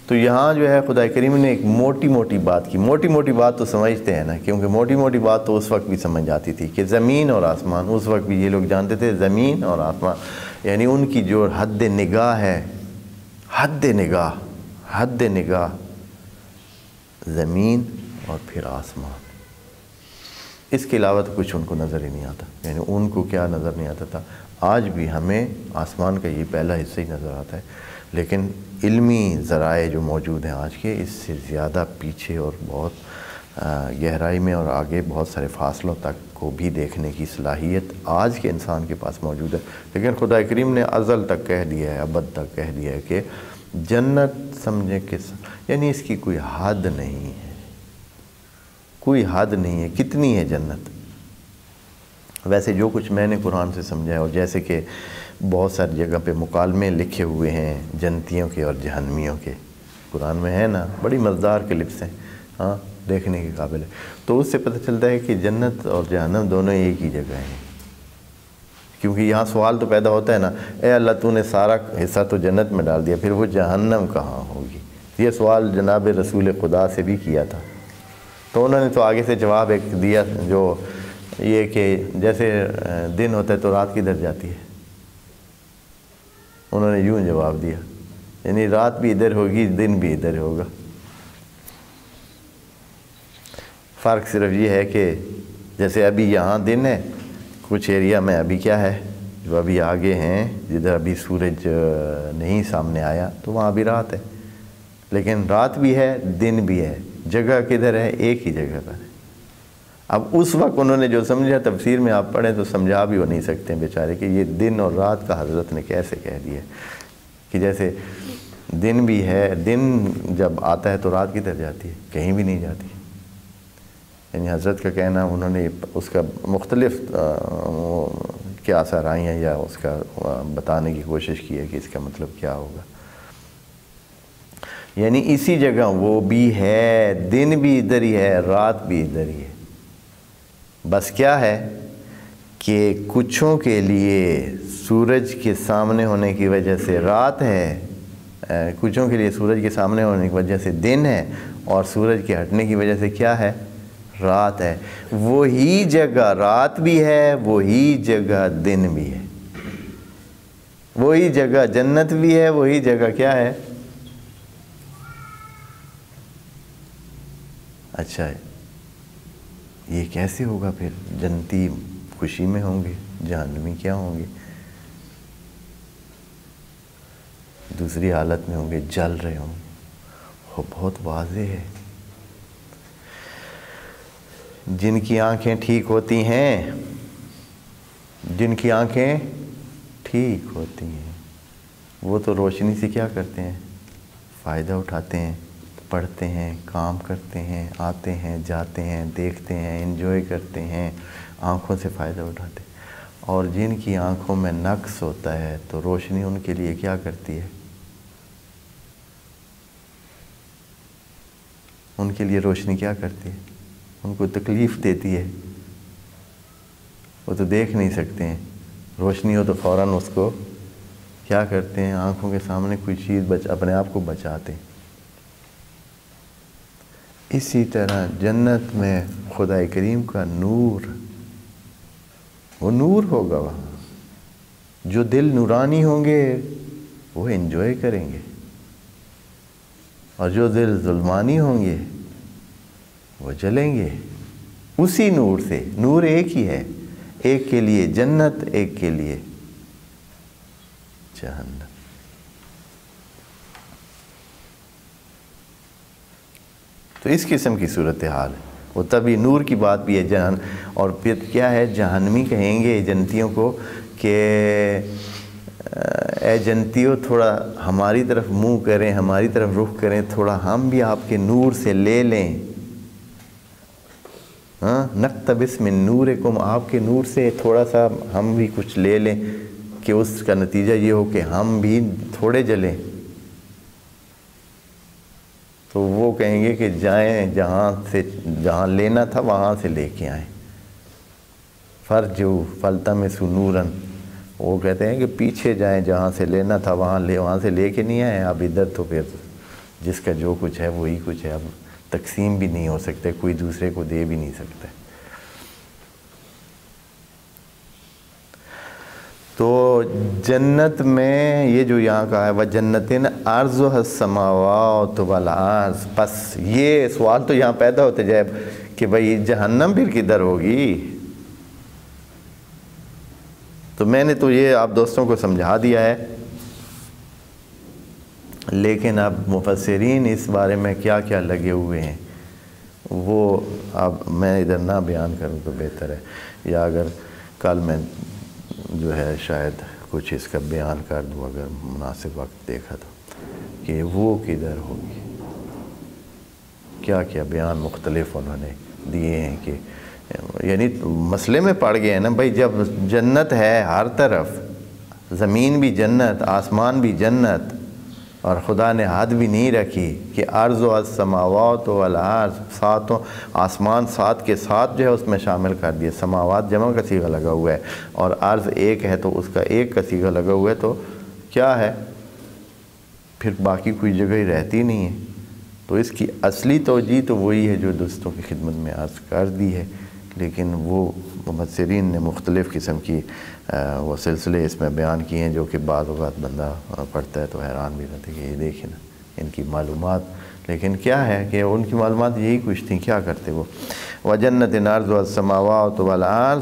تو یہاں جو ہے خدا کریم نے ایک موٹی موٹی بات کی. موٹی موٹی بات تو سمجھتے ہیں نا, کیونکہ موٹی موٹی بات تو اس وقت بھی سمجھ جاتی تھی کہ زمین اور آسمان, اس وقت بھی یہ لوگ جانتے تھے زمین اور آسمان, یعنی ان کی جو حد نگاہ ہے, حد نگاہ زمین اور پھر آسمان, اس کے علاوہ تو کچھ ان کو نظر ہی نہیں آتا. یعنی ان کو کیا نظر نہیں آتا تھا. آج بھی ہمیں آسمان کا یہ پہلا حصہ ہی نظر آتا ہے, لیکن علمی ذرائع جو موجود ہیں آج کے, اس سے زیادہ پیچھے اور بہت گہرائی میں اور آگے بہت سارے فاصلوں تک کو بھی دیکھنے کی صلاحیت آج کے انسان کے پاس موجود ہے. لیکن خدا کریم نے ازل تک کہہ دیا ہے, ابد تک کہہ دیا ہے کہ جنت سمجھیں کہ یعنی اس کی کوئی حد نہیں ہے, کوئی حد نہیں ہے. کتنی ہے جنت؟ ویسے جو کچھ میں نے قرآن سے سمجھا ہے, اور جیسے کہ بہت ساری جگہ پہ مکالمے لکھے ہوئے ہیں جنتیوں کے اور جہنمیوں کے, قرآن میں ہے نا, بڑی مزدار کلپس ہیں, ہاں دیکھنے کے قابل ہے. تو اس سے پتہ چلتا ہے کہ جنت اور جہنم دونوں ایک ہی جگہ ہیں. کیونکہ یہاں سوال تو پیدا ہوتا ہے نا, اے اللہ تو نے سارا حصہ تو جنت میں ڈال دیا, پھر وہ جہنم کہاں ہوگی؟ یہ سوال جناب رسول خدا سے بھی کیا تھا. تو انہوں نے تو آگے سے جواب ایک دیا, جو یہ کہ جیسے دن ہوتا ہے تو رات کدھر جاتی ہے. انہوں نے یوں جواب دیا, یعنی رات بھی ادھر ہوگی, دن بھی ادھر ہوگا. فرق صرف یہ ہے کہ جیسے ابھی یہاں دن ہے, کچھ ایریا میں ابھی کیا ہے, جو ابھی آگے ہیں جدھر ابھی سورج نہیں سامنے آیا تو وہاں ابھی رات ہے. لیکن رات بھی ہے, دن بھی ہے, جگہ کدھر ہے؟ ایک ہی جگہ پر ہے. اب اس وقت انہوں نے جو سمجھا, تفسیر میں آپ پڑھیں تو سمجھا بھی ہو نہیں سکتے بیچارے کہ یہ دن اور رات کا حضرت نے کیسے کہہ دیا کہ جیسے دن بھی ہے, دن جب آتا ہے تو رات کدھر جاتی ہے؟ کہیں بھی نہیں جاتی. یعنی حضرت کا کہنا, انہوں نے اس کا مختلف کیا آثار ہیں یا اس کا بتانے کی کوشش کی ہے کہ اس کا مطلب کیا ہوگا. یعنی اسی جگہ وہ بھی ہے, دن بھی ادھر ہی ہے, رات بھی ادھر ہی ہے. بس کیا ہے کہ کچھوں کے لیے سورج کے سامنے ہونے کی وجہ سے رات ہے, کچھوں کے لیے سورج کے سامنے ہونے کی وجہ سے دن ہے, اور سورج کے ہٹنے کی وجہ سے کیا ہے؟ رات ہے. وہی جگہ رات بھی ہے, وہی جگہ دن بھی ہے, وہی جگہ جنت بھی ہے, وہی جگہ کیا ہے؟ اچھا, یہ کیسے ہوگا پھر؟ جنتی خوشی میں ہوں گے, جہنمی کیا ہوں گے؟ دوسری حالت میں ہوں گے, جل رہے ہوں. وہ بہت واضح ہے. جن کی آنکھیں ٹھیک ہوتی ہیں, جن کی آنکھیں ٹھیک ہوتی ہیں, وہ تو روشنی سے کیا کرتے ہیں؟ فائدہ اٹھاتے ہیں, پڑھتے ہیں, کام کرتے ہیں, آتے ہیں, جاتے ہیں, دیکھتے ہیں, انجوائے کرتے ہیں, آنکھوں سے فائدہ اٹھاتے ہیں. اور جن کی آنکھوں میں نقص ہوتا ہے تو روشنی ان کے لیے کیا کرتی ہے؟ ان کے لیے روشنی کیا کرتی ہے؟ ان کو تکلیف دیتی ہے. وہ تو دیکھ نہیں سکتے ہیں, روشنی ہو تو فوراً اس کو کیا کرتے ہیں؟ آنکھوں کے سامنے کوئی چیز اپنے آپ کو بچاتے ہیں. اسی طرح جنت میں خدا کریم کا نور, وہ نور ہوگا وہاں. جو دل نورانی ہوں گے وہ انجوائے کریں گے, اور جو دل ظلمانی ہوں گے وہ جلیں گے. اسی نور سے, نور ایک ہی ہے, ایک کے لیے جنت, ایک کے لیے جہنم. تو اس قسم کی صورتحال ہے. وہ تبھی نور کی بات بھی ہے. اور پھر کیا ہے, جہنمی کہیں گے جنتیوں کو کہ اے جنتیوں تھوڑا ہماری طرف منہ کریں, ہماری طرف رخ کریں, تھوڑا ہم بھی آپ کے نور سے لے لیں. ہاں, نقتبس من نورکم, آپ کے نور سے تھوڑا سا ہم بھی کچھ لے لیں, کہ اس کا نتیجہ یہ ہو کہ ہم بھی تھوڑے جلیں. تو وہ کہیں گے کہ جائیں جہاں لینا تھا وہاں سے لے کے آئیں. فرجو فلتمسوا نورا, وہ کہتے ہیں کہ پیچھے جائیں, جہاں سے لینا تھا وہاں سے لے کے نہیں آئے, اب ادھر تو پھر جس کا جو کچھ ہے وہی کچھ ہے، اب تقسیم بھی نہیں ہو سکتے، کوئی دوسرے کو دے بھی نہیں سکتے۔ تو جنت میں یہ جو یہاں کا ہے وَجَنَّتٍ عَرْضُهَا السَّمَاوَاتُ وَالْأَرْضُ، بس یہ سوال تو یہاں پیدا ہوتے جائے کہ بھئی جہنم پھر کدھر ہوگی؟ تو میں نے تو یہ آپ دوستوں کو سمجھا دیا ہے، لیکن اب مفسرین اس بارے میں کیا کیا لگے ہوئے ہیں وہ اب میں ادھر نہ بیان کروں تو بہتر ہے، یا اگر کل میں جو ہے شاید کچھ اس کا بیان کر دوں اگر مناسب وقت دیکھا تو، کہ وہ کدھر ہوگی، کیا کیا بیان مختلف انہوں نے دیے ہیں، کہ یعنی مسئلے میں پڑ گئے ہیں نا بھائی، جب جنت ہے ہر طرف، زمین بھی جنت، آسمان بھی جنت، اور خدا نے حد بھی نہیں رکھی کہ عَرْضُهَا السَّمَاوَاتُ وَالْأَرْضُ، ساتوں آسمان سات کے ساتھ جو ہے اس میں شامل کر دیے، سماوات جمع کا صیغہ لگا ہوا ہے اور عرض ایک ہے تو اس کا ایک کا صیغہ لگا ہوا ہے، تو کیا ہے پھر باقی کوئی جگہ ہی رہتی نہیں ہے۔ تو اس کی اصلی توجیہ تو وہی ہے جو دوستوں کی خدمت میں عرض کر دی ہے، لیکن وہ مفسرین نے مختلف قسم کی وہ سلسلے اس میں بیان کیے ہیں، جو کہ بعض اوقات بندہ پڑھتا ہے تو حیران بھی رہتا ہے کہ یہ دیکھیں نا ان کی معلومات، لیکن کیا ہے کہ ان کی معلومات یہی کچھ تھیں، کیا کرتے وہ۔ وَجَنَّتٍ عَرْضُهَا السَّمَاوَاتُ وَالْأَرْضُ